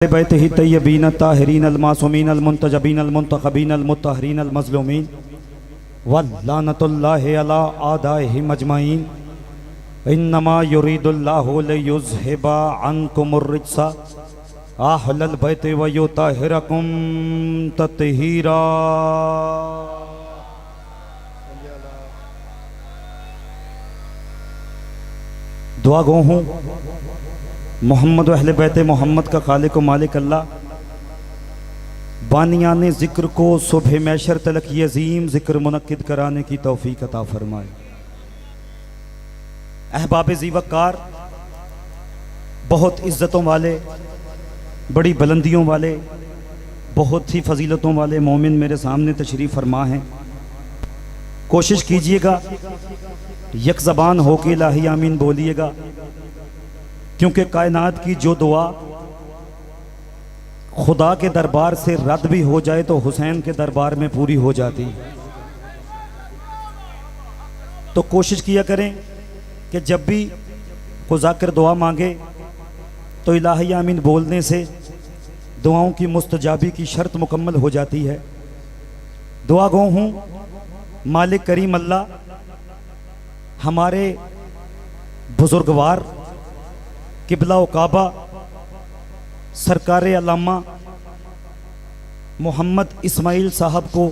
बैत ही तय्यबीन ताहिरीन अलमासूमीन अलमुंतजबीन अलमुंतखबीन अलमुत्तहरीन अलमज़लूमीन वल्लानतुल्लाहि अला आदाइहिम अजमाइन इन्नमा युरीदुल्लाहु लियुज़हिबा अन्कुमुर रिज्सा अहलल बैति व युतहिरकुम तत्हीरा। दुआ गो हूँ मोहम्मद अहले बैते मोहम्मद का खालिक व मालिक अल्लाह बानियाने ज़िक्र को सुबह मैशर तलक ये अजीम ज़िक्र मुनक्किद कराने की तौफीक अता फरमाए। अहबाब ज़ीवकार, बहुत इज़्ज़तों वाले, बड़ी बुलंदियों वाले, बहुत ही फजीलतों वाले मोमिन मेरे सामने तशरीफ़ फरमा हैं। कोशिश कीजिएगा यक ज़बान हो के इलाही आमीन बोलिएगा, क्योंकि कायनात की जो दुआ खुदा के दरबार से रद्द भी हो जाए तो हुसैन के दरबार में पूरी हो जाती। तो कोशिश किया करें कि जब भी कोई ज़ाकिर दुआ मांगे तो इलाही आमीन बोलने से दुआओं की मुस्तजाबी की शर्त मुकम्मल हो जाती है। दुआ गो हूँ मालिक करीम अल्लाह हमारे बुजुर्गवार किबला व काबा सरकारे अल्लामा मोहम्मद इस्माइल साहब को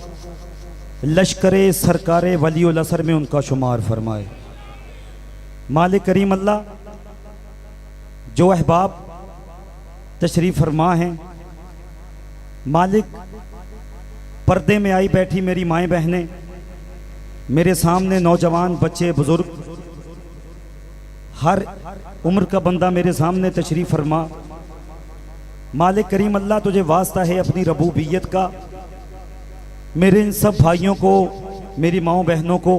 लश्करे सरकारे वलीउल असर में उनका शुमार फरमाए। मालिक करीम अल्लाह जो अहबाब तशरीफ़ फरमा हैं, मालिक पर्दे में आई बैठी मेरी माएँ बहनें, मेरे सामने नौजवान बच्चे बुजुर्ग, हर उम्र का बंदा मेरे सामने तशरीफ़ फरमा। मालिक करीम अल्लाह तुझे वास्ता है अपनी रबूबियत का, मेरे इन सब भाइयों को, मेरी माओ बहनों को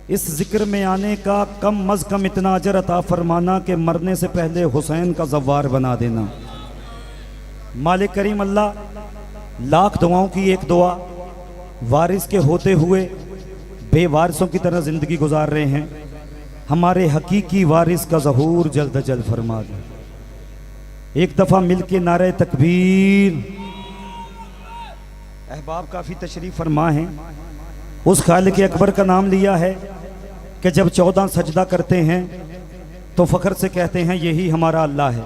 इस ज़िक्र में आने का कम अज़ कम इतना अजर अता फरमाना कि मरने से पहले हुसैन का ज़व्वार बना देना। मालिक करीम अल्लाह लाख दुआओं की एक दुआ, वारिस के होते हुए बेवारिसों की तरह ज़िंदगी गुजार रहे हैं, हमारे हकीकी वारिस का ज़हूर जल्द जल्द फरमा दे। एक दफ़ा मिल के नारे तकबीर। अहबाब काफ़ी तशरीफ़ फरमा हैं। उस खालिक अकबर का नाम लिया है कि जब 14 सजदा करते हैं तो फ़ख्र से कहते हैं यही हमारा अल्लाह है।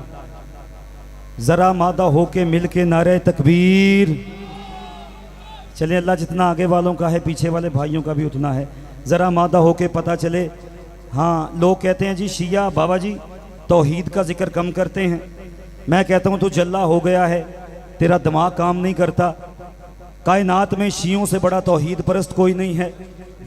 ज़रा मादा हो के मिल के नारे तकबीर। चले अल्लाह जितना आगे वालों का है पीछे वाले भाइयों का भी उतना है। ज़रा मादा हो के पता चले। हाँ, लोग कहते हैं जी शिया बाबा जी तौहीद का जिक्र कम करते हैं। मैं कहता हूँ तू जल्ला हो गया है, तेरा दिमाग काम नहीं करता। कायनात में शियों से बड़ा तौहीद परस्त कोई नहीं है।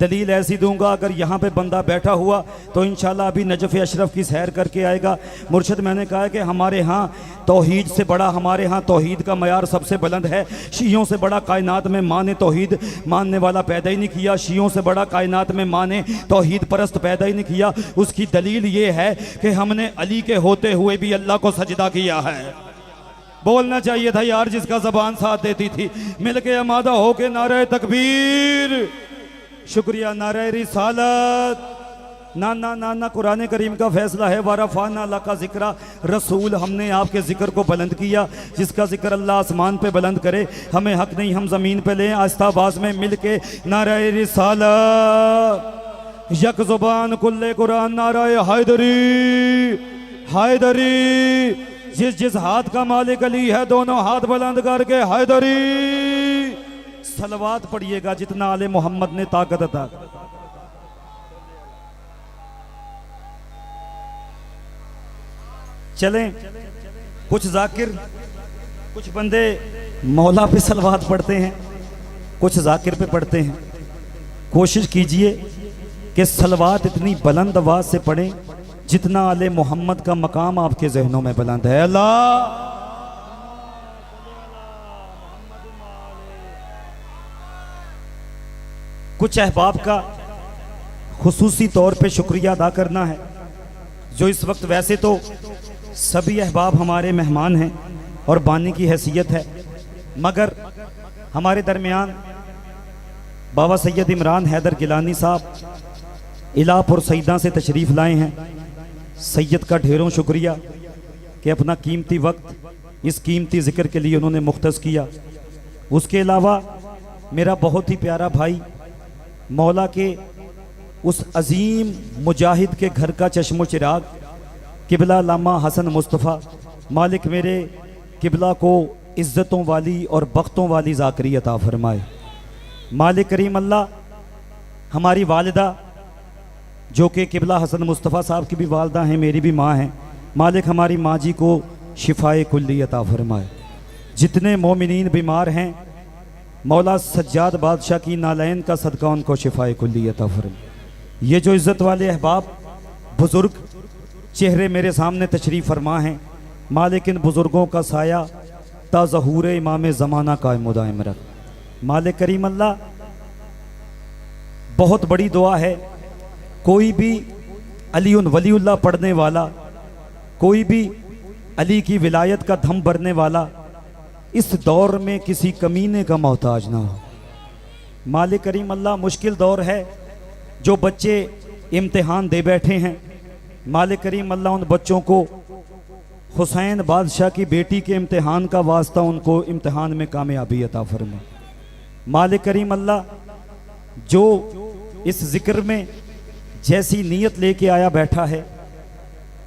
दलील ऐसी दूंगा, अगर यहाँ पे बंदा बैठा हुआ तो इंशाल्लाह अभी नजफ़ अशरफ की सैर करके आएगा। मुर्शद मैंने कहा है कि हमारे यहाँ तौहीद से बड़ा, हमारे यहाँ तौहीद का मयार सबसे बुलंद है। शियों से बड़ा कायनात में माने तौहीद मानने वाला पैदा ही नहीं किया। शियों से बड़ा कायनात में माने तौहीद परस्त पैदा ही नहीं किया। उसकी दलील ये है कि हमने अली के होते हुए भी अल्लाह को सजदा किया है। बोलना चाहिए था यार जिसका ज़बान साथ देती थी। मिल के आमादा हो के नारे तकबीर। शुक्रिया। नारे रिसालत। ना ना ना ना, कुरान करीम का फैसला है वरफ़अना लका ज़िक्रा। रसूल हमने आपके ज़िक्र को बुलंद किया। जिसका ज़िक्र अल्लाह आसमान पे बुलंद करे, हमें हक नहीं हम ज़मीन पे लें। आस्था आवाज़ में मिल के नारे रिसालत। यक ज़ुबान कुल्ले कुरान नारे हैदरी हैदरी। जिस जिस हाथ का मालिक अली है दोनों हाथ बुलंद करके हैदरी। सलवात पढ़िएगा जितना आले मोहम्मद ने ताकत अता। चलें, कुछ जाकिर, कुछ बंदे मौला पे सलवात पढ़ते हैं, कुछ जाकिर पे पढ़ते हैं। कोशिश कीजिए कि सलवात इतनी बुलंद आवाज से पढ़ें जितना आले मोहम्मद का मकाम आपके जहनों में बुलंद है। अल्लाह कुछ अहबाब का खुसूसी तौर पे शुक्रिया अदा करना है, जो इस वक्त, वैसे तो सभी अहबाब हमारे मेहमान हैं और बानी की हैसियत है, मगर हमारे दरमियान बाबा सैयद इमरान हैदर गिलानी साहब इलापुर सईदा से तशरीफ़ लाए हैं। सैयद का ढेरों शुक्रिया कि अपना कीमती वक्त इस कीमती ज़िक्र के लिए उन्होंने मुख्तस किया। उसके अलावा मेरा बहुत ही प्यारा भाई मौला के उस अजीम मुजाहिद के घर का चश्मो चिराग किबला लामा हसन मुस्तफ़ा, मालिक मेरे किबला को इज़्ज़तों वाली और बख्तों वाली ज़ाकरी अता फरमाए। मालिक करीम अल्लाह हमारी वालिदा जो कि किबला हसन मुस्तफ़ा साहब की भी वालदा हैं, मेरी भी माँ हैं, मालिक हमारी माँ जी को शिफाए कुल्ली अता फरमाए। जितने मोमिनीन बीमार हैं मौला सज्जाद बादशाह की नालैन का सदका उनको शिफाए कुल्ली अता फरमाए। ये जो इज़्ज़त वाले अहबाब बुज़ुर्ग चेहरे मेरे सामने तशरीफ़ फरमा हैं, मालिक इन बुज़ुर्गों का साया ता ज़हूर इमाम ज़माना कायम दायम रख। मालिक करीम अल्लाह बहुत बड़ी दुआ है, कोई भी अलीउन वलीउल्लाह पढ़ने वाला, कोई भी अली की विलायत का धम भरने वाला इस दौर में किसी कमीने का मोहताज ना हो। मालिक करीम अल्लाह मुश्किल दौर है, जो बच्चे इम्तिहान दे बैठे हैं, मालिक करीम अल्लाह उन बच्चों को हुसैन बादशाह की बेटी के इम्तिहान का वास्ता उनको इम्तिहान में कामयाबी अता फरमा। मालिक करीम अल्लाह जो इस जिक्र में जैसी नीयत लेके आया बैठा है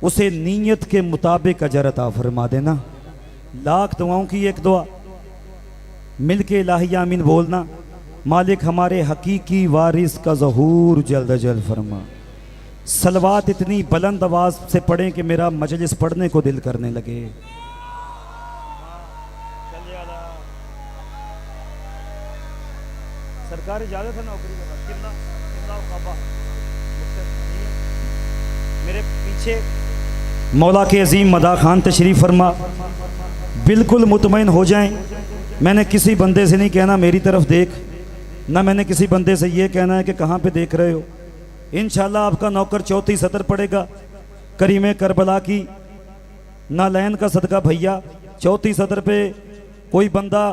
उसे नीयत के मुताबिक अजर अता फरमा देना। लाख दुआओं की एक दुआ मिल के इलाही आमीन बोलना। मालिक हमारे हकीकी वारिस का ज़हूर जल्द जल्द फरमा। सलवात इतनी बुलंद आवाज से पढ़ें कि मेरा मजलिस पढ़ने को दिल करने लगे। सरकार इजाजत है नौकरी मेरे पीछे मौला के अजीम मदा खान तशरीफ़ फरमा। बिल्कुल मुतमईन हो जाएं, मैंने किसी बंदे से नहीं कहना मेरी तरफ देख, ना मैंने किसी बंदे से ये कहना है कि कहाँ पे देख रहे हो। इंशाल्लाह आपका नौकर चौथी सतर पड़ेगा करीमे करबला की नालैन का सदका। भैया चौथी सतर पे कोई बंदा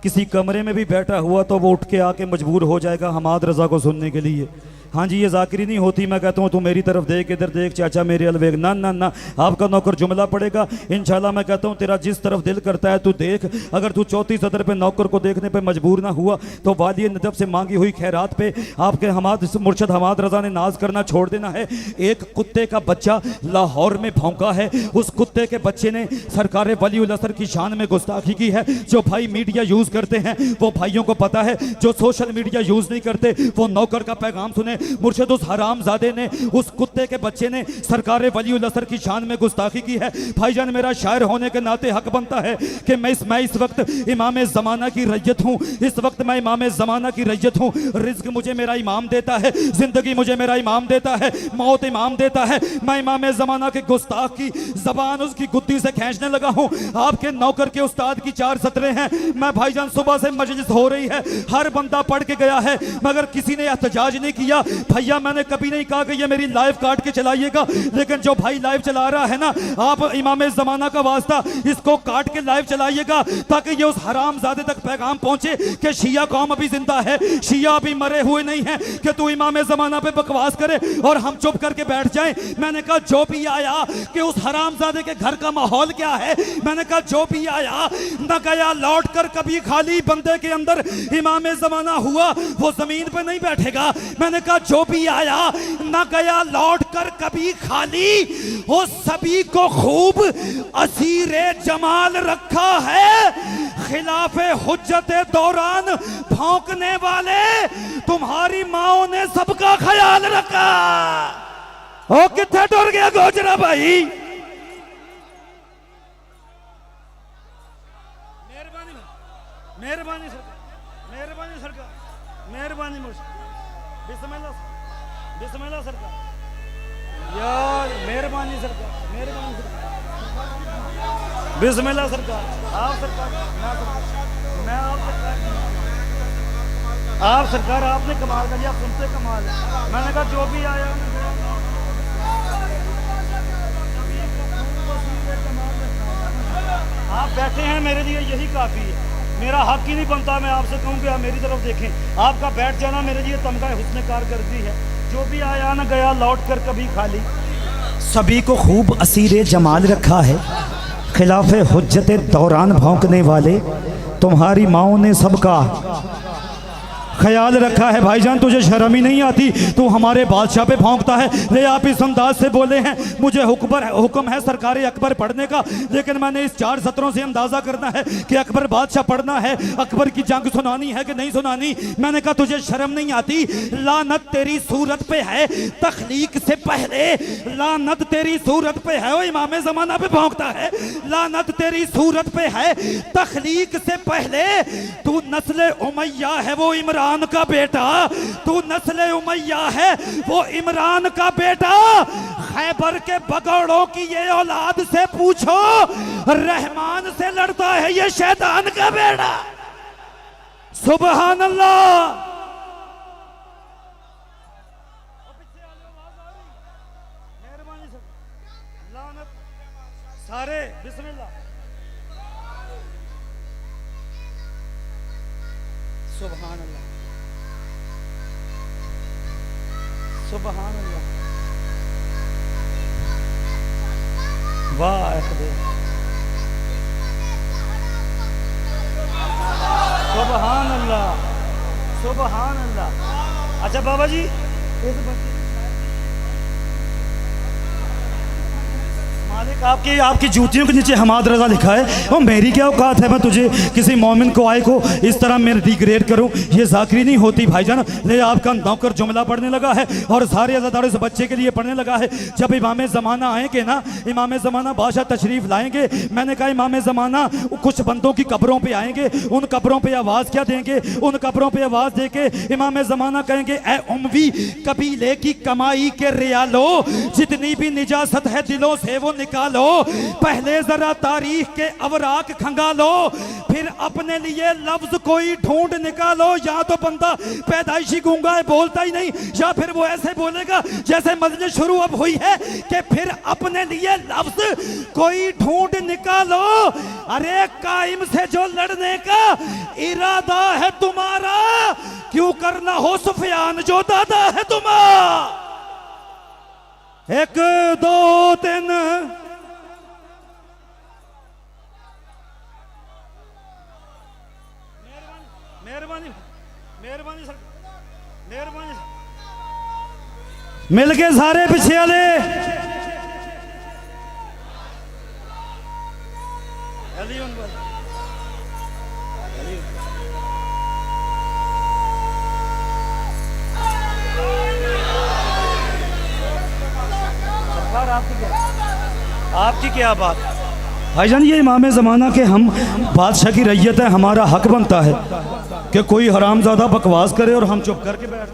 किसी कमरे में भी बैठा हुआ तो वो उठ के आके मजबूर हो जाएगा हमाद रजा को सुनने के लिए। हाँ जी, ये जाकिरी नहीं होती। मैं कहता हूँ तू मेरी तरफ देख, इधर देख चाचा मेरे अलवेग, ना ना ना, आपका नौकर जुमला पड़ेगा इंशाल्लाह। मैं कहता हूँ तेरा जिस तरफ दिल करता है तू देख। अगर तू चौथी सदर पे नौकर को देखने पे मजबूर ना हुआ तो वाली नजब से मांगी हुई खैरात पे आपके हमाद मुर्शद हमाद रजा ने नाज करना छोड़ देना है। एक कुत्ते का बच्चा लाहौर में भौंका है, उस कुत्ते के बच्चे ने सरकार वलीउल असर की शान में गुस्ताखी की है। जो भाई मीडिया यूज करते हैं वो भाइयों को पता है, जो सोशल मीडिया यूज नहीं करते वो नौकर का पैगाम सुने। मुर्शिद उस हरामजादे ने, उस कुत्ते के बच्चे ने सरकार वलीउल असर की शान में गुस्ताखी की है। भाईजान मेरा शायर होने के नाते हक बनता है कि मैं इस वक्त इमाम ज़माना की रैयत हूँ। इस वक्त मैं इमाम ज़माना की रैयत हूँ। रिज़्क मुझे मेरा इमाम देता है, जिंदगी मुझे मेरा इमाम देता है, मौत इमाम देता है। मैं इमाम ज़माना के गुस्ताख की जबान उसकी गुद्दी से खींचने लगा हूँ। आपके नौकर के उस्ताद की 4 सतरें हैं। मैं भाईजान सुबह से मजलिस हो रही है, हर बंदा पढ़ के गया है मगर किसी ने एहतजाज नहीं किया। भैया मैंने कभी नहीं कहा कि ये मेरी लाइव काट के चलाइएगा, लेकिन जो भाई लाइव चला रहा है ना, आप इमाम ज़माना का वास्ता इसको काट के लाइव चलाइएगा ताकि ये उस हरामजादे तक पैगाम पहुंचे कि शिया कौम अभी जिंदा है, शिया अभी मरे हुए नहीं है कि तू इमाम ज़माना पे बकवास करे और हम चुप करके बैठ जाएं। मैंने कहा जो भी आया कि उस हरामजादे के घर का माहौल क्या है, मैंने कहा जो भी आया न गया लौट कर कभी खाली। बंदे के अंदर इमाम ज़माना हुआ वो जमीन पे नहीं बैठेगा। मैंने कहा जो भी आया न गया लौट कर कभी खाली, वो सभी को खूब असीरे जमाल रखा है। खिलाफे हुज्जते दौरान भौंकने वाले तुम्हारी माओ ने सबका ख्याल रखा। ओ किथे टुर गया गोजरा भाई? मेहरबानी मेहरबानी सरकार, मेहरबानी सरकार, मेहरबानी बिस्मिल्लाह बिस्मिल्लाह सरकार, यार मेहरबानी सरकार, मेहरबानी सरकार, बिस्मिल्लाह सरकार, आप सरकार, मैं आप सरकार, आप सरकार, आपने कमाल कर लिया, आप सुनते कमाल है। मैंने कहा जो भी आया आप बैठे हैं, मेरे लिए यही काफ़ी है। मेरा हक ही नहीं बनता मैं आपसे कहूँ कि आप मेरी तरफ देखें। आपका बैठ जाना मेरे लिए तमगा हुस्न कारकर्दगी है। जो भी आया न गया लौट कर कभी खाली, सभी को खूब असीरे जमाल रखा है। खिलाफे हुज्जत दौरान भौंकने वाले तुम्हारी माओ ने सबका ख्याल रखा है। भाईजान तुझे शर्म ही नहीं आती, तू हमारे बादशाह पे भौंकता है। ले आप इस अंदाज से बोले हैं, मुझे हुक्म है सरकार अकबर पढ़ने का, लेकिन मैंने इस 4 सत्रों से अंदाजा करना है कि अकबर बादशाह पढ़ना है, अकबर की जंग सुनानी है कि नहीं सुनानी। मैंने कहा तुझे शर्म नहीं आती? लानत तेरी सूरत पे है तख्लीक से पहले, लानत तेरी सूरत पे है। वो इमाम ज़माना पे भौंकता है। लानत तेरी सूरत पे है तख्लीक से पहले, तू नस्ल उमैया है वो इमरान का बेटा, तू नस्ल उमैया है वो इमरान का बेटा। खैबर के बगौड़ों की ये औलाद से पूछो, रहमान से लड़ता है ये शैतान का बेटा। सुभान अल्लाह। सारे बिस्मिल्लाह। सुभान अल्लाह, सुभान अल्लाह, वाह, सुभान अल्लाह, सुभान अल्लाह। अच्छा बाबा जी, इस बच्चे मालिक आपकी जूतियों के नीचे हमाद रजा लिखा है। और मेरी क्या औकात है मैं तुझे किसी मोमिन को आए को इस तरह मैं डिग्रेड करूं? ये जाकरी नहीं होती भाईजान। ले आपका नौकर जुमला पढ़ने लगा है और सारे अज़ादार इस बच्चे के लिए पढ़ने लगा है। जब इमाम ज़माना आएंगे ना, इमाम ज़माना बादशाह तशरीफ़ लाएंगे, मैंने कहा इमाम ज़माना कुछ बंदों की कब्रों पर आएंगे, उन कब्रों पर आवाज़ क्या देंगे? उन कब्रों पर आवाज़ दे के इमाम ज़माना कहेंगे, ए उम्वी कबीले की कमाई के रियालो, जितनी भी निजासत है दिलों से वो निकालो। पहले जरा तारीख के अवराक खंगालो, फिर अपने लिए लफ्ज कोई ढूंढ निकालो। या तो बंदा पैदाइशी गूंगा है, बोलता ही नहीं, या फिर वो ऐसे बोलेगा जैसे मजलिस शुरू अब हुई है कि फिर अपने लिए लफ्ज कोई ढूंढ निकालो। अरे कायम से जो लड़ने का इरादा है तुम्हारा, क्यों करना हो सुफियान जो दादा है तुम्हारा। 1 2 3 मेहरबानी मेहरबानी मेहरबानी मिल के सारे पीछे वाले आपकी क्या बात भाईजान। ये इमाम ज़माना के हम बादशाह की रैयत है, हमारा हक बनता है कि कोई हरामजादा बकवास करे और हम चुप करके बैठ,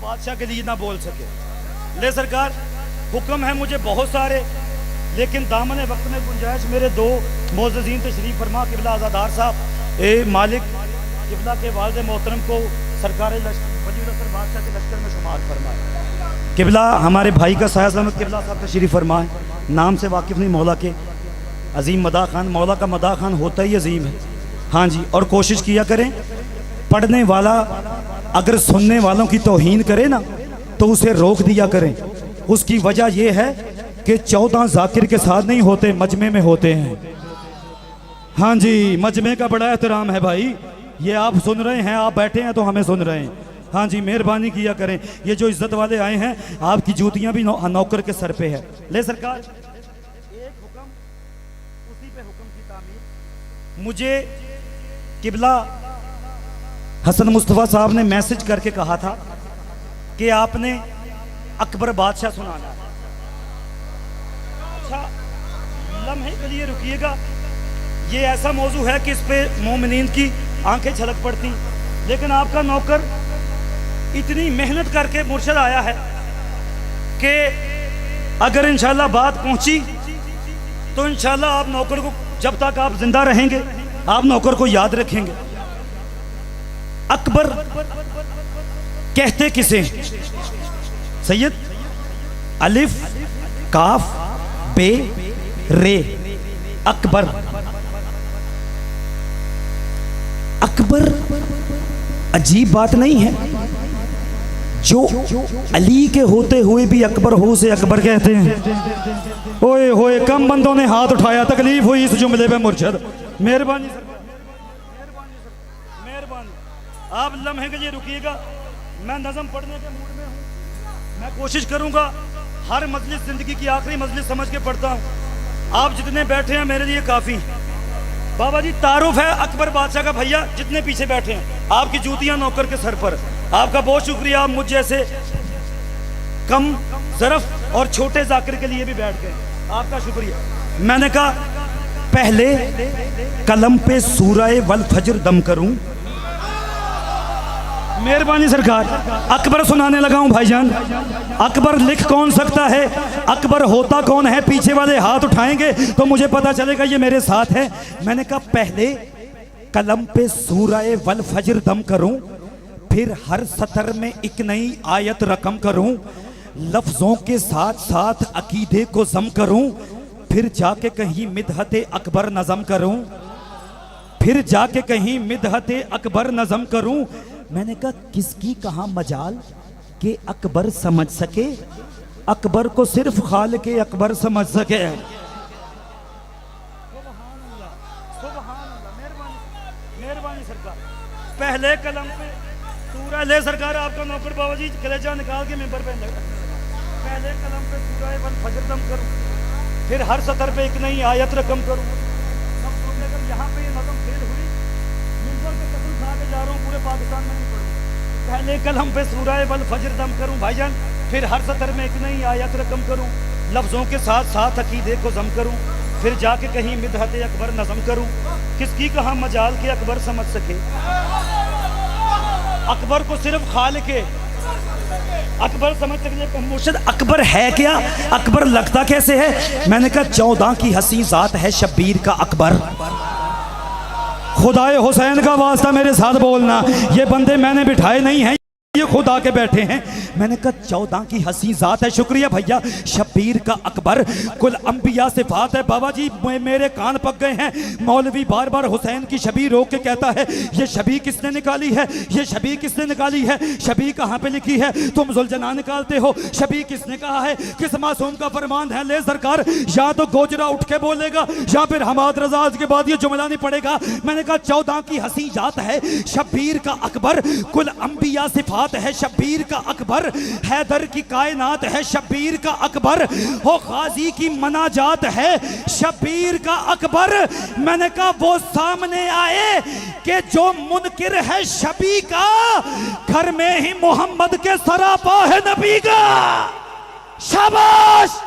बादशाह के लिए ना बोल सके। ले सरकार, हुक्म है मुझे बहुत सारे, लेकिन दामन वक्त में गुंजाइश मेरे 2 मोअज़्ज़ज़ीन तशरीफ़ फरमा, किबला आज़ादार साहब ए मालिक किबला के वालिद मोहतरम को सरकार वज़ीर असर बादशाह के लश्कर में शुमार फरमाए। किबला हमारे भाई का साया सलामत किबला साहब तशरीफ़ फरमाए। नाम से वाकिफ़ नहीं मौला के, अजीम मदा खान, मौला का मदा खान होता ही अजीम है। हाँ जी, और कोशिश किया करें, पढ़ने वाला अगर सुनने वालों की तौहीन करे ना तो उसे रोक दिया करें। उसकी वजह यह है कि 14 जाकिर के साथ नहीं होते, मजमे में होते हैं। हाँ जी, मजमे का बड़ा एहतराम है भाई। ये आप सुन रहे हैं, आप बैठे हैं तो हमें सुन रहे हैं। हाँ जी, मेहरबानी किया करें। ये जो इज्जत वाले आए हैं, आपकी जूतियां भी नौकर के सर पे है। ले सरकार, एक हुक्म उसी पे हुक्म की तामीर। मुझे किबला हसन मुस्तफ़ा साहब ने मैसेज करके कहा था कि आपने अकबर बादशाह सुनाना है। अच्छा लम्हे के लिए रुकिएगा, ये ऐसा मौजू है कि इस पे मोमिनीन की आंखें झलक पड़ती, लेकिन आपका नौकर इतनी मेहनत करके मुर्शद आया है कि अगर इंशाल्लाह बात पहुंची तो इंशाल्लाह आप नौकर को, जब तक आप जिंदा रहेंगे, आप नौकर को याद रखेंगे। अकबर कहते किसे? सैयद अलिफ काफ बे रे, अकबर। अकबर अजीब बात नहीं है। जो अली के होते हुए भी अकबर हो उसे अकबर कहते हैं। ओए होए कम बंदों ने हाथ उठाया, तकलीफ हुई इस जुमले पे मुर्शद। मेहरबानी मेहरबानी, आप लम्हे के लिए रुकिएगा। मैं नज़म पढ़ने के मूड में हूँ। मैं कोशिश करूँगा हर मजलिस जिंदगी की आखिरी मजलिस समझ के पढ़ता हूँ। आप जितने बैठे हैं मेरे लिए काफ़ी। बाबा जी तारुफ है अकबर बादशाह का। भैया जितने पीछे बैठे हैं, आपकी जूतियां नौकर के सर पर। आपका बहुत शुक्रिया, आप मुझ जैसे कम ज़रफ और छोटे जाकिर के लिए भी बैठ गए, आपका शुक्रिया। मैंने कहा पहले कलम पे सूरह वल फजर दम करूं। मेहरबानी सरकार, अकबर सुनाने लगा हूं भाईजान। अकबर लिख कौन सकता है, अकबर होता कौन है? पीछे वाले हाथ उठाएंगे तो मुझे पता चलेगा ये मेरे साथ है। मैंने कहा पहले कलम पे सूरह वल फजर दम करूं, फिर हर सतर में एक नई आयत रकम करूं, लफ्जों के साथ साथ अकीदे को जम करूं, फिर जाके कहीं मिदहते अकबर नज़म करूं, फिर जाके कहीं मिदहते अकबर नज़म करूं। मैंने कहा किसकी कहां मजाल कि अकबर समझ सके, अकबर को सिर्फ खाल के अकबर समझ सके। मेहरबानी सरकार, पहले कलम पे सूरह ले सरकार, आपका नौकर बाबा जी कलेजा निकाल के मेंबर पे लगा। पहले कलम पे सूरह वल फजर दम करूं, फिर हर सतर पे एक नई आयत रकम करूं। यहाँ पे ये नज़म फेल हुई, मिंबर पे कसम खा के जा रहा हूँ, पूरे पाकिस्तान में नहीं पढ़ूंगा। पहले कलम पे सूरह वल फजर दम करूं भाईजान, फिर हर सतर में एक नई आयत रकम करूं, लफ्जों के साथ साथ अकीदे को जम करूं, फिर जाके कहीं मिदहते अकबर नज़म करूं। किसकी कहाँ मजाल के अकबर समझ सके, अकबर को सिर्फ खाल के अकबर समझ सके। मुर्शिद अकबर है क्या, अकबर लगता कैसे है? मैंने कहा 14 की हसी जात है शब्बीर का अकबर। खुदाए हुसैन का वास्ता मेरे साथ बोलना, ये बंदे मैंने बिठाए नहीं हैं, ये खुद आके बैठे हैं। मैंने कहा 14 की हसी जात है। शुक्रिया भैया। शब्बीर का अकबर, कुल अंबिया से बात है। बाबा जी मेरे कान पक गए हैं। मौलवी बार बार हुसैन की शबी रोक के कहता है ये शबी किसने निकाली है, ये शबी किसने निकाली है, शबी कहाँ पे लिखी है, तुम जुलजना निकालते हो, शबी किसने कहा है, किस मासूम का फरमान है? ले सरकार, या तो गोजरा उठ के बोलेगा या फिर हमाद रजा के बाद ये जुमला नहीं पड़ेगा। मैंने कहा 14 की हसी जात है शब्बीर का अकबर, कुल अंबिया से है शब्बीर का अकबर, हैदर की कायनात है शब्बीर का अकबर, हो गाजी की मनाजात है शब्बीर का अकबर। मैंने कहा वो सामने आए कि जो मुनकिर है शबी का, घर में ही मोहम्मद के सरापा है नबी का। शाबाश,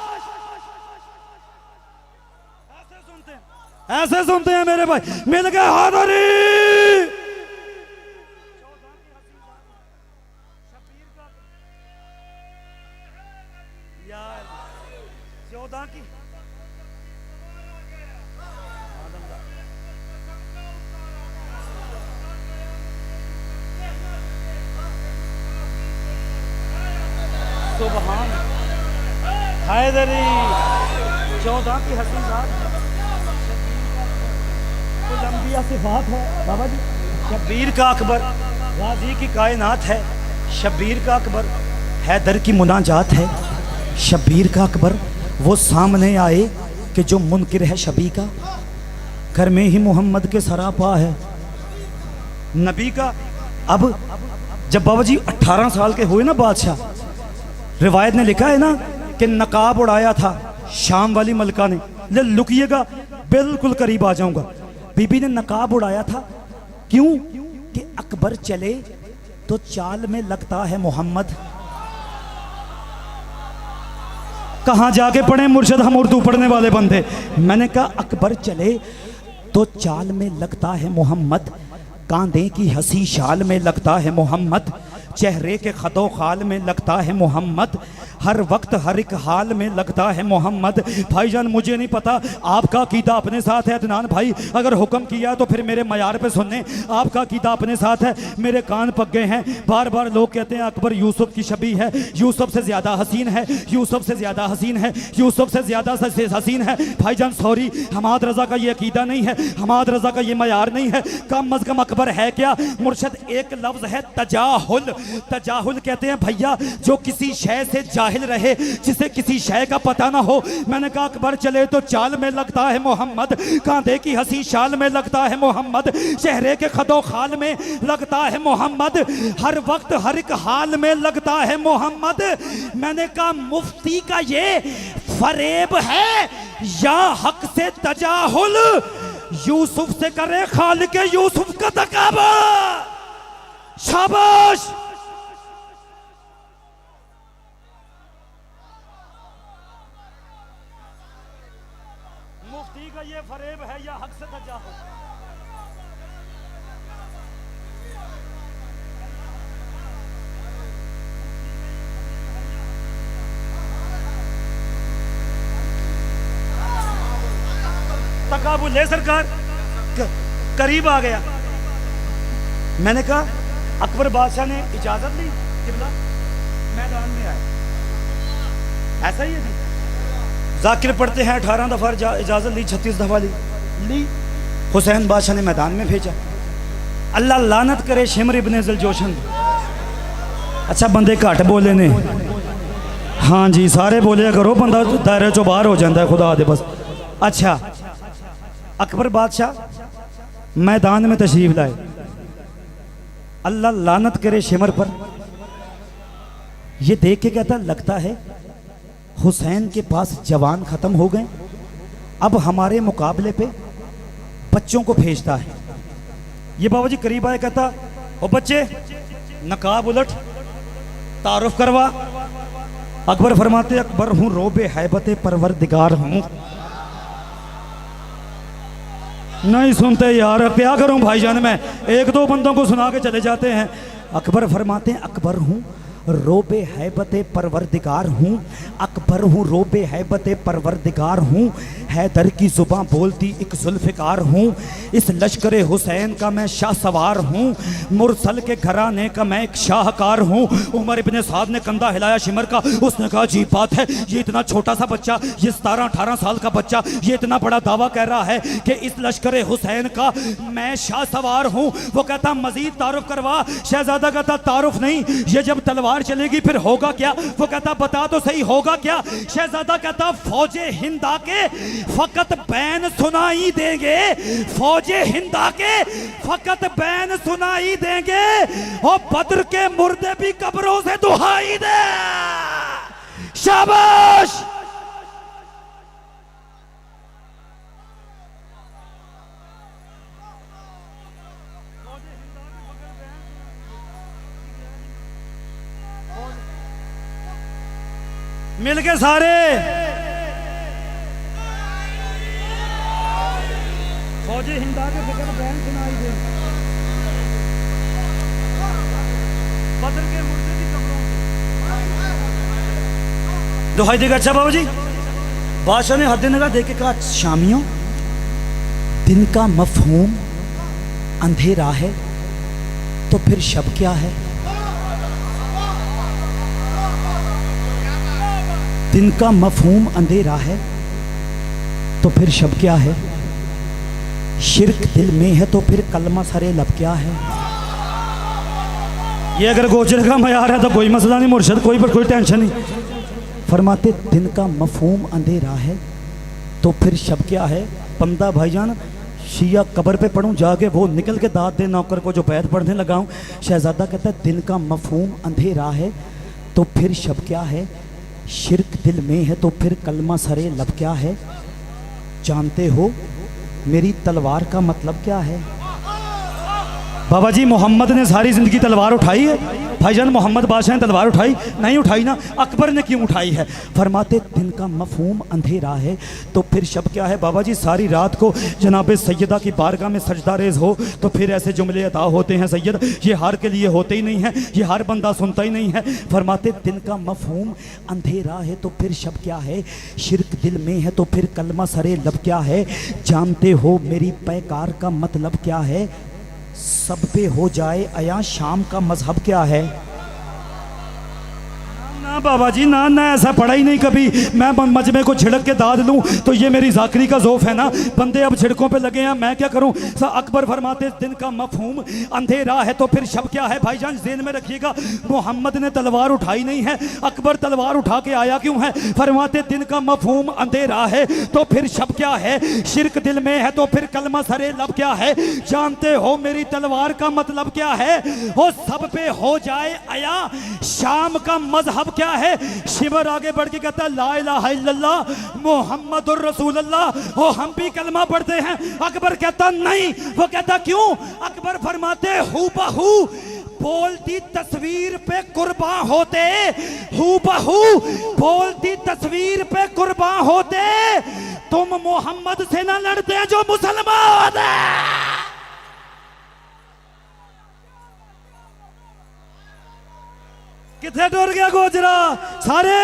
ऐसे सुनते हैं मेरे भाई। मिल गए हादरी। सुभान हैदरी 14 की हसी जात तो लंबिया सिफात है बाबा जी। शब्बीर का अकबर, गाजी की कायनात है शब्बीर का अकबर, हैदर की मुनाजात है शब्बीर का अकबर। वो सामने आए कि जो मुनकिर है शबी का, घर में ही मोहम्मद के सरापा है नबी का। अब जब बाबा जी 18 साल के हुए ना बादशाह, रिवायत ने लिखा है ना कि नकाब उड़ाया था शाम वाली मलका ने। ले लुकिएगा, बिल्कुल करीब आ जाऊंगा। बीबी ने नकाब उड़ाया था, क्यों? कि अकबर चले तो चाल में लगता है मोहम्मद। कहां जाके पढ़े मुर्शिद, हम उर्दू पढ़ने वाले बंदे। मैंने कहा अकबर चले तो चाल में लगता है मोहम्मद, कांधे की हंसी शाल में लगता है मोहम्मद, चेहरे के खदो खाल में लगता है मोहम्मद, हर वक्त हर एक हाल में लगता है मोहम्मद। भाईजान मुझे नहीं पता आपका अकीदा अपने साथ है अदनान भाई, अगर हुक्म किया तो फिर मेरे मयार पे सुनने। आपका अकीदा अपने साथ है, मेरे कान पक गए हैं। बार बार लोग कहते हैं अकबर यूसुफ की शबी है, यूसुफ से ज्यादा हसीन है, यूसुफ से ज्यादा हसीन है, यूसुफ से ज्यादा हसीन है। भाईजान सॉरी, हमाद रजा का ये अकीदा नहीं है, हमाद रजा का ये मयार नहीं है। कम अज कम अकबर है क्या मुर्शद? एक लफ्ज है तजाहुल। तजाहुल कहते हैं भैया जो किसी शय से जाहिल रहे, जिसे किसी शय का पता ना हो। मैंने कहा अकबर चले तो चाल में लगता है मोहम्मद, कांधे की हंसी शाल में लगता है मोहम्मद, चेहरे के खदो खाल में लगता है मोहम्मद, हर वक्त हर एक हाल में लगता है मोहम्मद। मैंने कहा मुफ्ती का ये फरेब है या हक से तजाहुल? यूसुफ से करे खालिक यूसुफ का तकाबा। शाबाश। मुफ्ती का ये फरेब है या हक से तजाहुल? तकाबुल है सरकार, करीब आ गया। मैंने कहा अकबर बादशाह ने इजाजत ली, किबला मैदान में आए, ऐसा ही है जी। जाकिर पढ़ते हैं 18 दफा इजाजत ली, 36 दफा ली। हुसैन बादशाह ने मैदान में भेजा। अल्लाह लानत करे शिमर इब्ने ज़ुलजोशन। अच्छा बंदे घट बोले ने, हाँ जी सारे बोलिया करो, बंदा दायरे चो बाहर हो जाता है खुदा दे बस। अच्छा अकबर बादशाह मैदान में तशरीफ लाए। अल्लाह लानत करे शिमर पर। यह देख के कहता लगता है हुसैन के पास जवान खत्म हो गए, अब हमारे मुकाबले पे बच्चों को भेजता है। ये बाबा जी करीब आए, कहता ओ बच्चे नकाब उलट, तारुफ करवा। अकबर फरमाते अकबर हूं रोबे हैबत परवरदिगार हूं। नहीं सुनते यार, क्या करूं भाईजान, मैं एक दो बंदों को सुना के चले जाते हैं। अकबर फरमाते हैं अकबर हूं रोबे हैबत परवरदिगार हूँ, अकबर हूँ रोबे हैबत परवरदिगार हूँ, हैदर की जुबां बोलती एक जुल्फ़िकार हूँ, इस लश्कर हुसैन का मैं शाह सवार हूँ, मुरसल के घराने का मैं एक शाहकार हूँ। उमर इब्ने साद ने कंधा हिलाया शिमर का, उसने कहा अजीब बात है, ये इतना छोटा सा बच्चा, ये 17-18 साल का बच्चा, ये इतना बड़ा दावा कह रहा है कि इस लश्कर हुसैन का मैं शाह सवार हूँ। वो कहता मजीद तारुफ करवा। शहजादा कहता तारुफ नहीं, ये जब तलवार चलेगी फिर होगा क्या? वो कहता बता तो सही होगा क्या? शहजादा कहता फौजे हिंदा के फकत बैन सुनाई देंगे, फौजे हिंदा के फकत बैन सुनाई देंगे, और बद्र के मुर्दे भी कब्रों से दुहाई दे। शाबाश। मिल के सारे फौजी हिंदा के फिक्र बैन सुनाई दे, बद्र के मुर्दे की कब्रों से दुहाई देगा। अच्छा बाबा जी, बादशाह ने हद नगा देख के कहा शामियों, दिन का मफहूम अंधेरा है तो फिर शब क्या है? दिन का मफहूम अंधेरा है तो फिर शब क्या है? शिर्क दिल में है तो फिर कलमा सरे लब क्या है? ये अगर गोचर का मयार है तो कोई मसला नहीं मुर्शद, कोई पर कोई टेंशन नहीं। फरमाते दिन का मफहूम अंधेरा है तो फिर शब क्या है? बंदा भाईजान शिया कब्र पे पढ़ूं जाके वो निकल के दाद दे नौकर को जो बैत पढ़ने लगाऊं। शहजादा कहता है दिन का मफहूम अंधेरा है तो फिर शब क्या है? शिर्क दिल में है तो फिर कलमा सरे लब क्या है? जानते हो मेरी तलवार का मतलब क्या है? बाबा जी मोहम्मद ने सारी जिंदगी तलवार उठाई है, भाईजान मोहम्मद बादशाह ने तलवार उठाई? नहीं उठाई ना। अकबर ने क्यों उठाई है? फरमाते दिन का मफहूम अंधेरा है तो फिर शब क्या है? बाबा जी सारी रात को जनाब सैयदा की बारगाह में सजदा रेज हो तो फिर ऐसे जुमले अता होते हैं सैयद, ये हर के लिए होते ही नहीं है, ये हर बंदा सुनता ही नहीं है। फरमाते दिन का मफहूम अंधेरा है तो फिर शब क्या है? शिरक दिल में है तो फिर कलमा सरे लब क्या है? जानते हो मेरी पैकार का मतलब क्या है? सब पे हो जाए अया शाम का मजहब क्या है? ना बाबा जी ना ना, ऐसा पढ़ा ही नहीं कभी। मैं मजमे को छिड़क के दाद लूं तो ये मेरी जाकरी का ज़ोफ है ना। बंदे अब छिड़कों पे लगे हैं, मैं क्या करूं? अकबर फरमाते दिन का मफहूम अंधेरा है तो फिर शब क्या है? भाईजान ज़हन में रखिएगा, मोहम्मद ने तलवार उठाई नहीं है, अकबर तलवार उठा के आया क्यों है? फरमाते दिन का मफहूम अंधेरा है तो फिर शब क्या है? शिरक दिल में है तो फिर कलमा सरे लब क्या है? जानते हो मेरी तलवार का मतलब क्या है? हो सब पे हो जाए अया शाम का मजहब क्या है? शिवर आगे बढ़ के कहता है ला इलाहा इल्लल्लाह मुहम्मदुर रसूलुल्लाह। हो हम भी कलमा पढ़ते हैं। अकबर कहता नहीं। वो कहता क्यों? अकबर फरमाते हू बहू बोलती तस्वीर पे कुर्बान होते, हू बहू बोलती तस्वीर पे कुर्बान होते, तुम मोहम्मद से ना लड़ते जो मुसलमान होते। किथे डर गया गोजरा सारे?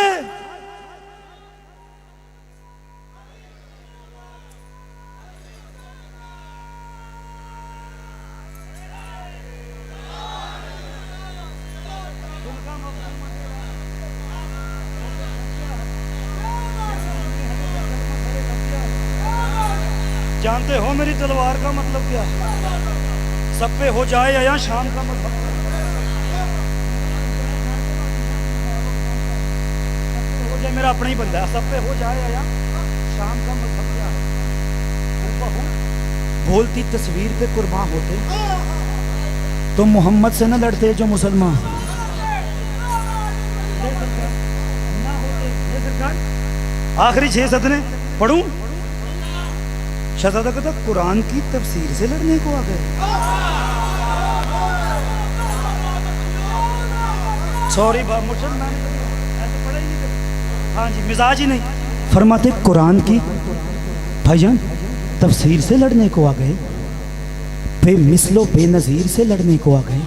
जानते हो मेरी तलवार का मतलब क्या है? सब पे हो जाए या शाम का मतलब मेरा अपना ही बंदा है। सब पे हो जाए या शाम का मतलब क्या है? बोलती तस्वीर पे कुर्बान होते तो मोहम्मद से न लड़ते जो मुसलमान आखिरी 6 सदने पढ़ूं? शहजादा कहता कुरान की तफसीर से लड़ने को आ गए। सॉरी मुसलमान ऐसे पढ़ा ही नहीं। हाँ जी मिजाज ही नहीं। फरमाते कुरान की भाईजान तफसीर से लड़ने को आ गए, बेमिसलो बेनज़ीर से लड़ने को आ गए,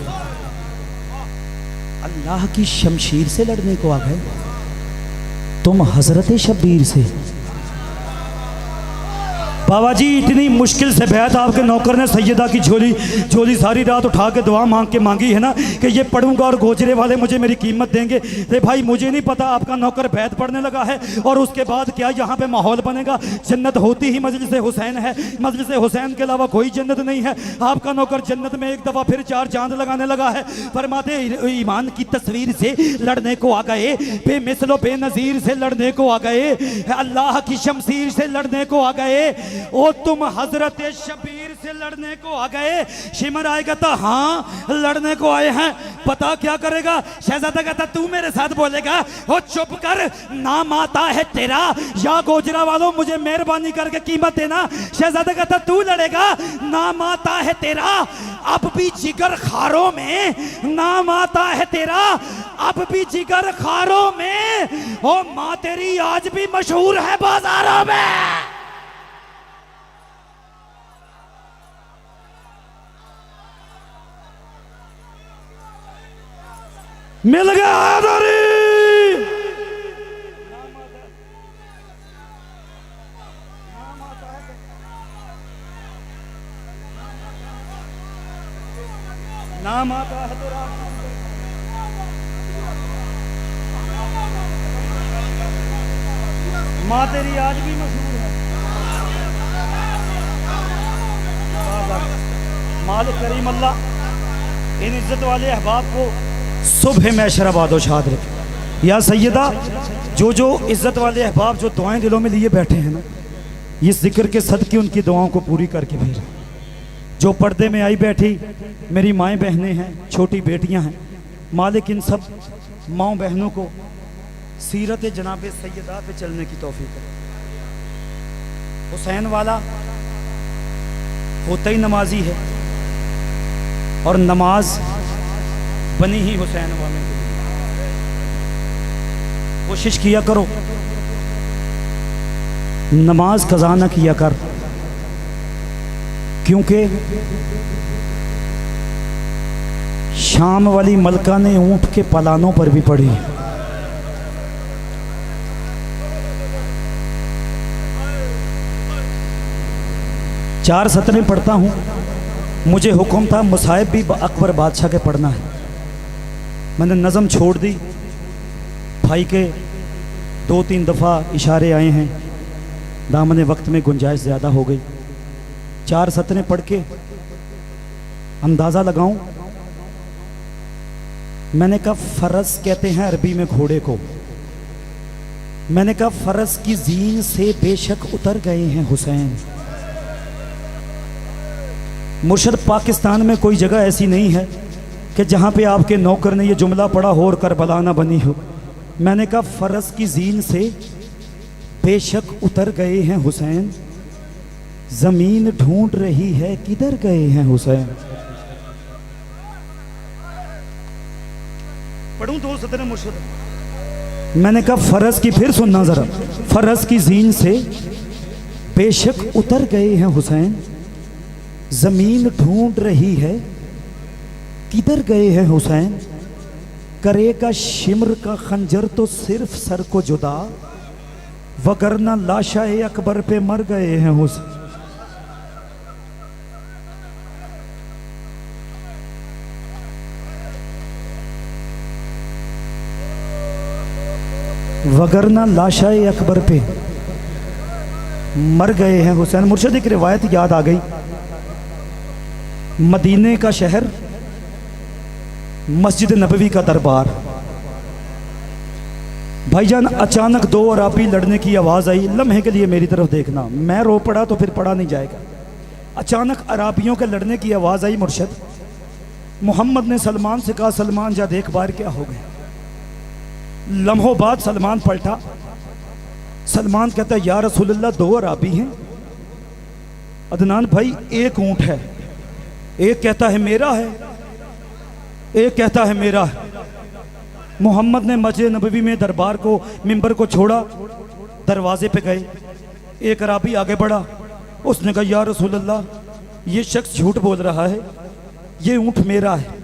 अल्लाह की शमशीर से लड़ने को आ गए, तुम हजरत शब्बीर से। बाबा जी इतनी मुश्किल से बैठ आपके नौकर ने सैयदा की झोली सारी रात उठा के दुआ मांग के मांगी है ना कि ये पढ़ूंगा और गोजरे वाले मुझे मेरी कीमत देंगे। रे भाई मुझे नहीं पता आपका नौकर बैत पढ़ने लगा है और उसके बाद क्या यहाँ पे माहौल बनेगा? जन्नत होती ही मजलिस हुसैन है, मजलिस हुसैन के अलावा कोई जन्नत नहीं है। आपका नौकर जन्नत में एक दफ़ा फिर 4 चांद लगाने लगा है। फरमाते ईमान की तस्वीर से लड़ने को आ गए, बेमिसलो बेनज़ीर से लड़ने को आ गए, अल्लाह की शमशीर से लड़ने को आ गए, ओ तुम हजरत शबीर से लड़ने को आ गए। शिमर आएगा तो हाँ लड़ने को आए हैं, पता क्या करेगा? शहजादा कहता तू मेरे साथ बोलेगा? हो चुप कर, नाम आता है तेरा या गोजरा वालों मुझे मेहरबानी करके कीमत देना। शहजादा कहता तू लड़ेगा? नाम आता है तेरा अब भी जिगर खारों में, नाम आता है तेरा अब भी जिगर खारों में, ओ माँ तेरी आज भी मशहूर है बाजारों में। मिल गया आदरी। नाम आता है तेरा माँ तेरी आज भी मशहूर है। मालिक करीम अल्लाह इन इज्जत वाले अहबाब को सुबह में शराबादो शाद रखे। या सैयदा जो इज्जत वाले अहबाब जो दुआएं दिलों में लिए बैठे हैं ना, ये जिक्र के सदके उनकी दुआओं को पूरी करके भेज। जो पर्दे में आई बैठी मेरी माएँ बहनें हैं, छोटी बेटियां हैं, मालिक इन सब माँ बहनों को सीरत जनाब सैयदा पे चलने की तौफीक करे। हुसैन वाला होता ही नमाजी है और नमाज बनी ही हुसैन वाले के लिए। कोशिश किया करो, नमाज कज़ा न किया कर, क्योंकि शाम वाली मलका ने ऊंट के पलानों पर भी पढ़ी। चार सतरें पढ़ता हूँ, मुझे हुक्म था मुसाहिब भी अकबर बादशाह के पढ़ना है। मैंने नज़म छोड़ दी, भाई के 2-3 दफ़ा इशारे आए हैं, दामन वक्त में गुंजाइश ज़्यादा हो गई। 4 सतरें पढ़ के अंदाज़ा लगाऊं। मैंने कहा फ़रस कहते हैं अरबी में घोड़े को। मैंने कहा फ़रस की जीन से बेशक उतर गए हैं हुसैन। मुर्शद, पाकिस्तान में कोई जगह ऐसी नहीं है कि जहाँ पे आपके नौकर ने ये जुमला पढ़ा हो और करबला ना बनी हो। मैंने कहा फ़रस की जीन से बेशक उतर गए हैं हुसैन, ज़मीन ढूंढ रही है किधर गए हैं हुसैन। पढ़ूं 2 सतरें मुर्शद। मैंने कहा फ़रस की, फिर सुनना ज़रा, फ़रस की जीन से बेशक उतर गए हैं हुसैन, ज़मीन ढूंढ रही है किधर गए हैं हुसैन। करेगा शिमर का खंजर तो सिर्फ सर को जुदा, वगरना लाशाए अकबर पे मर गए हैं हुसैन। वगरना लाशाए अकबर पे मर गए हैं हुसैन। मुर्शद, एक रिवायत याद आ गई। मदीने का शहर, मस्जिद नबवी का दरबार। भाईजान, अचानक 2 अराबी लड़ने की आवाज़ आई। लम्हे के लिए मेरी तरफ देखना, मैं रो पड़ा तो फिर पढ़ा नहीं जाएगा। अचानक अराबियों के लड़ने की आवाज़ आई। मुर्शद, मोहम्मद ने सलमान से कहा, सलमान जा देख बार क्या हो गया। लम्हों बाद सलमान पलटा। सलमान कहता है या रसूलल्लाह 2 अराबी हैं। अदनान भाई, एक ऊंट है, एक कहता है मेरा है, एक कहता है मेरा है। मोहम्मद ने मस्जिद नबवी में दरबार को, मिंबर को छोड़ा, दरवाजे पे गए। एक अराबी आगे बढ़ा, उसने कहा या रसूलल्लाह, ये शख्स झूठ बोल रहा है, ये ऊंट मेरा है।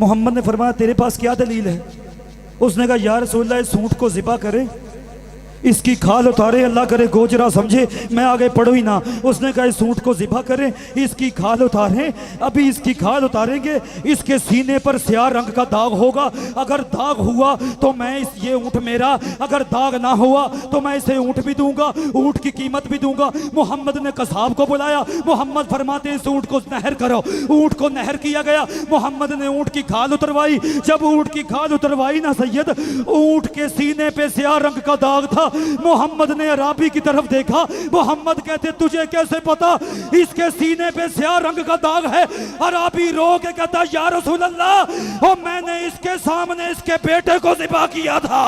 मोहम्मद ने फरमाया तेरे पास क्या दलील है। उसने कहा या रसूलल्लाह, इस ऊंट को ज़िबा करें, इसकी खाल उतारे, अल्लाह करे गोजरा समझे, मैं आगे पढ़ो ही ना। उसने कहा इस ऊंट को ज़िबा करें, इसकी खाल उतारें। अभी इसकी खाल उतारेंगे, इसके सीने पर स्याह रंग का दाग होगा। अगर दाग हुआ तो मैं ये ऊंट मेरा, अगर दाग ना हुआ तो मैं इसे ऊंट भी दूंगा, ऊंट की कीमत भी दूंगा। मोहम्मद ने कसाब को बुलाया। मोहम्मद फरमाते इस ऊंट को नहर करो। ऊंट को नहर किया गया। मोहम्मद ने ऊंट की खाल उतरवाई। जब ऊंट की खाल उतरवाई ना सैयद, ऊंट के सीने पे स्याह रंग का दाग था। मोहम्मद ने अराबी की तरफ देखा। मोहम्मद कहते तुझे कैसे पता इसके सीने पे स्याह रंग का दाग है। अराबी रो के कहता या रसूल अल्लाह, और मैंने इसके सामने इसके बेटे को ज़िबा किया था,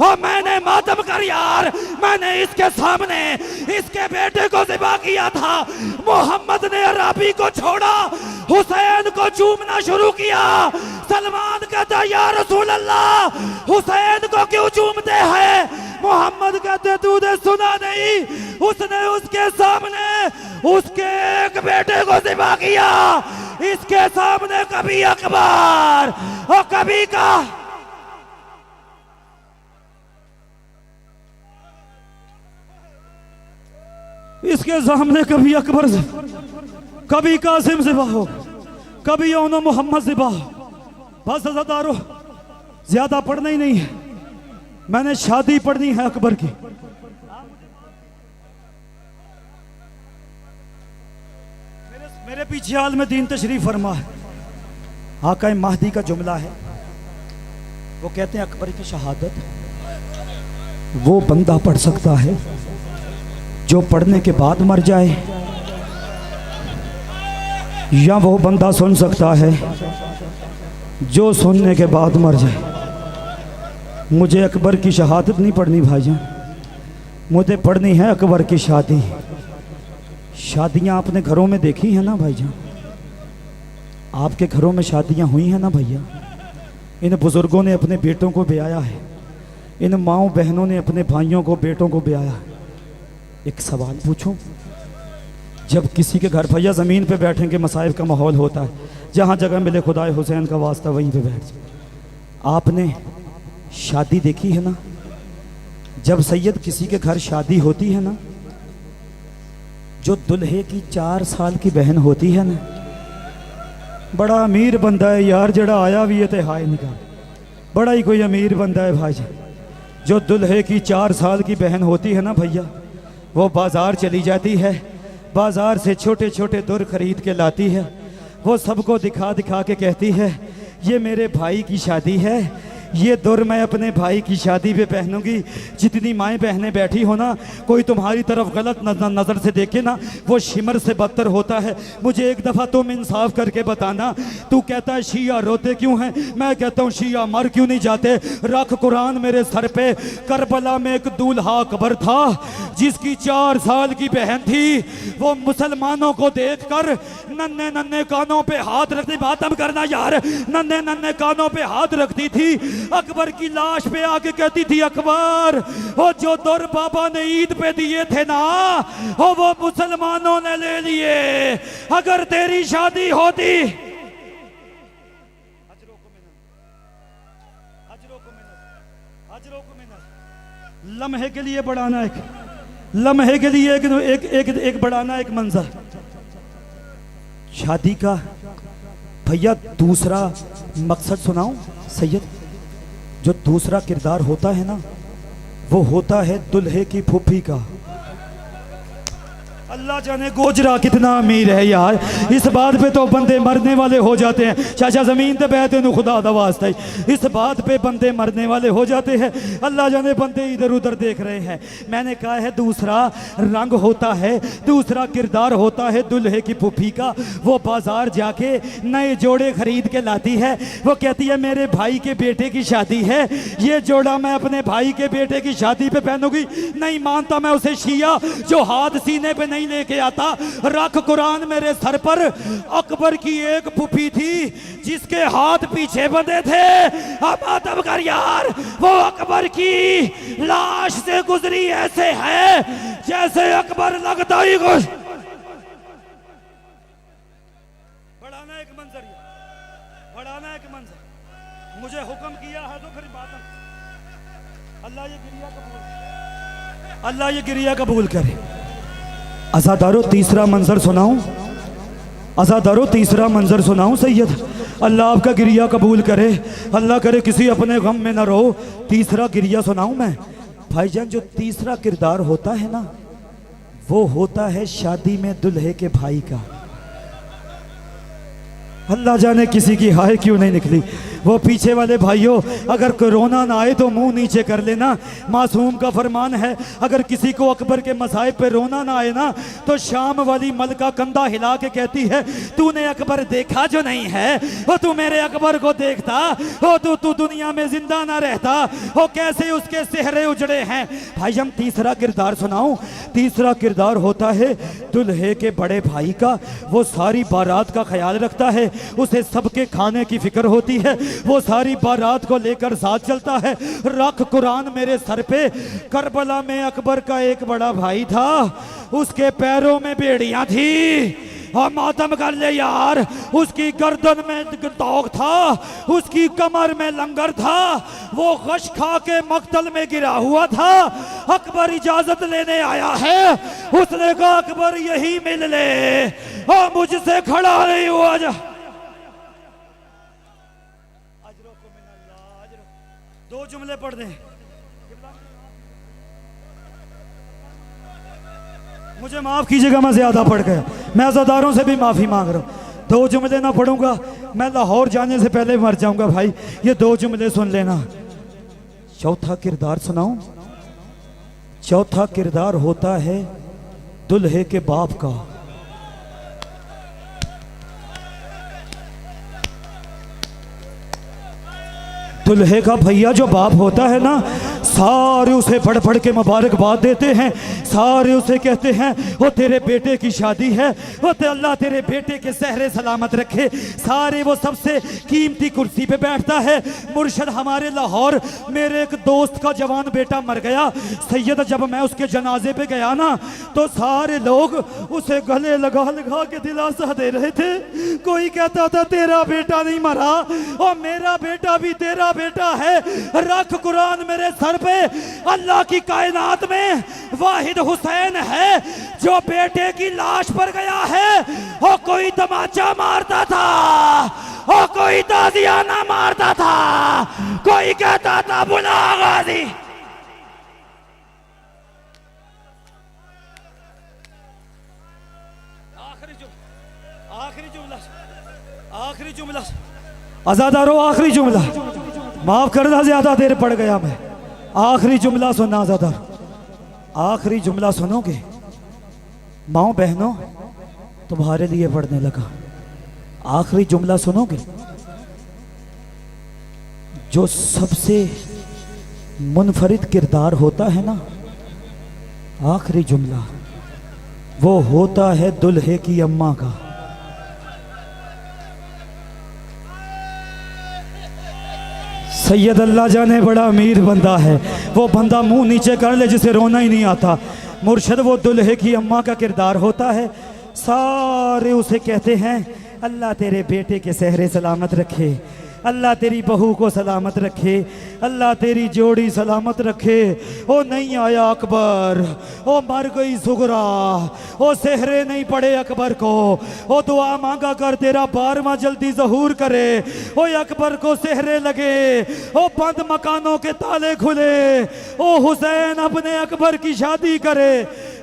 और मैंने मातम कर यार, मैंने इसके सामने इसके बेटे को ज़िबा किया था। मोहम्मद ने अराबी को छोड़ा, हुसैन को चूमना शुरू किया। सलमान कहता या रसूल अल्लाह, हुसैन को क्यों चूमते हैं। मोहम्मद कहते तूने सुना नहीं, उसने उसके सामने उसके एक बेटे को ज़िबा किया। इसके सामने कभी अकबर और कभी का इसके सामने कभी अकबर से, कभी कासिम ज़िबा हो, कभी ओनो मोहम्मद ज़िबा हो। बस अज़ादारो, ज्यादा पढ़ना ही नहीं है, मैंने शादी पढ़नी है अकबर की। मेरे पीछे आलम दीन तशरीफ फरमा है। आका महदी का जुमला है, वो कहते हैं अकबर की शहादत वो बंदा पढ़ सकता है जो पढ़ने के बाद मर जाए, या वो बंदा सुन सकता है जो सुनने के बाद मर जाए। मुझे अकबर की शहादत नहीं पढ़नी भाईजान, मुझे पढ़नी है अकबर की शादी। शादियां आपने घरों में देखी है ना भाईजान, आपके घरों में शादियां हुई हैं ना भैया। इन बुज़ुर्गों ने अपने बेटों को ब्याया है, इन माँओं बहनों ने अपने भाइयों को बेटों को ब्याया है। एक सवाल पूछूं, जब किसी के घर भैया ज़मीन पे बैठेंगे मसाइब का माहौल होता है, जहाँ जगह मिले खुदाए हुसैन का वास्ता वहीं पे बैठ जाए। आपने शादी देखी है ना, जब सैयद किसी के घर शादी होती है ना, जो दुल्हे की 4 साल की बहन होती है ना, बड़ा अमीर बंदा है यार, जड़ा आया भी है ते हाय निकाल, बड़ा ही कोई अमीर बंदा है भाई। जो दुल्हे की 4 साल की बहन होती है ना भैया, वो बाज़ार चली जाती है, बाज़ार से छोटे छोटे दुर खरीद के लाती है, वो सबको दिखा दिखा के कहती है ये मेरे भाई की शादी है, ये दुर मैं अपने भाई की शादी पे पहनूंगी। जितनी माएँ बहनें बैठी हो ना, कोई तुम्हारी तरफ गलत नज़र से देखे ना, वो शिमर से बदतर होता है। मुझे एक दफ़ा तुम इंसाफ करके बताना, तू कहता है शिया रोते क्यों हैं, मैं कहता हूँ शिया मर क्यों नहीं जाते। रख कुरान मेरे सर पे, करबला में एक दूल्हा अकबर था जिसकी 4 साल की बहन थी, वो मुसलमानों को देखकर नन्हे नन्हे कानों पे हाथ रखती, बात करना यार, नन्हे नन्हे कानों पे हाथ रखती थी, अकबर की लाश पे आके कहती थी अकबर वो जो दुर बाबा ने ईद पे दिए थे ना, वो मुसलमानों ने ले लिए, अगर तेरी शादी होती। लम्हे के लिए बढ़ाना, एक लम्हे के लिए एक एक एक, एक बढ़ाना एक मंजर शादी का। भैया दूसरा मकसद सुनाऊं सैयद, जो दूसरा किरदार होता है ना, वो होता है दुल्हे की फूफी का। अल्लाह जाने गोजरा कितना अमीर है यार, इस बात पे तो बंदे मरने वाले हो जाते हैं। चाचा जमीन पे बैठे नु खुदा दा वास्ता ही, इस बात पे बंदे मरने वाले हो जाते हैं। अल्लाह जाने बंदे इधर उधर देख रहे हैं। मैंने कहा है दूसरा रंग होता है, दूसरा किरदार होता है दुल्हे की फूफी का। वो बाजार जाके नए जोड़े खरीद के लाती है, वो कहती है मेरे भाई के बेटे की शादी है, ये जोड़ा मैं अपने भाई के बेटे की शादी पे पहनूंगी। नहीं मानता मैं उसे शिया जो हाथ सीने पे नहीं लेके आता। रख कुरान मेरे सर पर, अकबर की एक फूफी थी जिसके हाथ पीछे बंधे थे। अब आदम कर यार, वो अकबर की लाश से गुजरी ऐसे है जैसे अकबर लगता ही कुछ। बढ़ाना एक मंजर, बढ़ाना एक मंजर, मुझे हुक्म किया है तो फिर बात। अल्लाह ये गिरिया कबूल, अल्लाह ये गिरिया कबूल करे। अज़ादारो तीसरा मंजर सुनाऊं, अज़ादारो तीसरा मंजर सुनाऊं सैयद, अल्लाह आपका गिरिया कबूल करे, अल्लाह करे किसी अपने गम में ना रहो। तीसरा गिरिया सुनाऊं मैं भाईजान। जो तीसरा किरदार होता है ना, वो होता है शादी में दुल्हे के भाई का। अल्लाह जाने किसी की हाय क्यों नहीं निकली। वो पीछे वाले भाइयों, अगर कोरोना ना आए तो मुंह नीचे कर लेना, मासूम का फरमान है। अगर किसी को अकबर के मसाइब पे रोना ना आए ना, तो शाम वाली मलका कंधा हिला के कहती है तूने अकबर देखा जो नहीं है, वो तू मेरे अकबर को देखता, वो तू दुनिया में जिंदा ना रहता, वो कैसे उसके सेहरे उजड़े हैं। भाई हम तीसरा किरदार सुनाऊं। तीसरा किरदार होता है दुल्हे के बड़े भाई का। वो सारी बारात का ख्याल रखता है, उसे सबके खाने की फिक्र होती है, वो सारी बारात को लेकर साथ चलता है। रख कुरान मेरे सर पे, करबला में अकबर का एक बड़ा भाई था, उसके पैरों में बेड़ियां थी। और मातम कर ले यार, उसकी गर्दन में तोक था, उसकी कमर में लंगर था, वो गश खा के मक्तल में गिरा हुआ था। अकबर इजाजत लेने आया है, उसने कहा अकबर यही मिल ले और मुझसे खड़ा नहीं हुआ जा। दो जुमले पढ़ दें, मुझे माफ कीजिएगा मैं ज्यादा पढ़ गया, मैं अज़ादारों से भी माफी मांग रहा हूं। दो जुमले ना पढ़ूंगा मैं लाहौर जाने से पहले मर जाऊंगा भाई, ये दो जुमले सुन लेना। चौथा किरदार सुनाऊं। चौथा किरदार होता है दुल्हे के बाप का। दुल्हे का भैया जो बाप होता है ना, सारे उसे बढ़ बढ़ के मुबारकबाद देते हैं। सारे उसे कहते हैं वो तेरे बेटे की शादी है, वो अल्लाह तेरे बेटे के सहरे सलामत रखे। सारे वो सबसे कीमती कुर्सी पे बैठता है। मुर्शद हमारे लाहौर मेरे एक दोस्त का जवान बेटा मर गया सैयद, जब मैं उसके जनाजे पे गया ना तो सारे लोग उसे गले लगा लगा के दिलासा दे रहे थे। कोई कहता था तेरा बेटा नहीं मरा, और मेरा बेटा भी तेरा बेटा है। रख कुरान मेरे सर पे, अल्लाह की कायनात में वाहिद हुसैन है जो बेटे की लाश पर गया है। और कोई तमाचा मारता था, और कोई ताजियाना मारता था, कोई कहता था बुला गाजी। आखिरी जुमला आजादारो, आखिरी जुमला, माफ करना ज्यादा देर पड़ गया मैं। आखिरी जुमला सुनना आजादार, आखिरी जुमला सुनोगे माओ बहनों, तुम्हारे लिए पढ़ने लगा। आखिरी जुमला सुनोगे, जो सबसे मुनफरिद किरदार होता है ना, आखिरी जुमला वो होता है दुल्हे की अम्मा का। सैयद अल्लाह जाने बड़ा अमीर बंदा है, वो बंदा मुंह नीचे कर ले जिसे रोना ही नहीं आता। मुर्शद वो दुल्हे की अम्मा का किरदार होता है। सारे उसे कहते हैं अल्लाह तेरे बेटे के सहरे सलामत रखे, अल्लाह तेरी बहू को सलामत रखे, अल्लाह तेरी जोड़ी सलामत रखे। ओ नहीं आया अकबर, ओ मर गई सुगरा, ओ सेहरे नहीं पड़े अकबर को, ओ दुआ मांगा कर तेरा 12वां जल्दी ज़हूर करे। ओ अकबर को सेहरे लगे, ओ बंद मकानों के ताले खुले, ओ हुसैन अपने अकबर की शादी करे।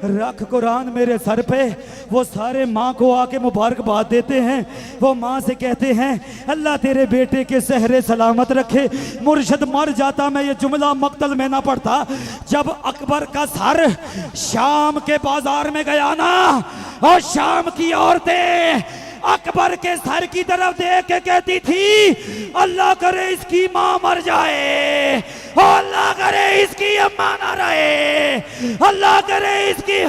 रख कुरान मेरे सर पे। वो सारे माँ को आके मुबारकबाद देते हैं। वो माँ से कहते हैं अल्लाह तेरे बेटे के सहरे सलामत रखे। मुर्शद मर जाता मैं ये जुमला मक्तल में ना पढ़ता। जब अकबर का सर शाम के बाजार में गया ना, और शाम की औरतें अकबर के सर की तरफ देख के कहती थी अल्लाह करे इसकी माँ मर जाए, अल्लाह करे इसकी अम्मा ना रहे, अल्लाह करे इसकी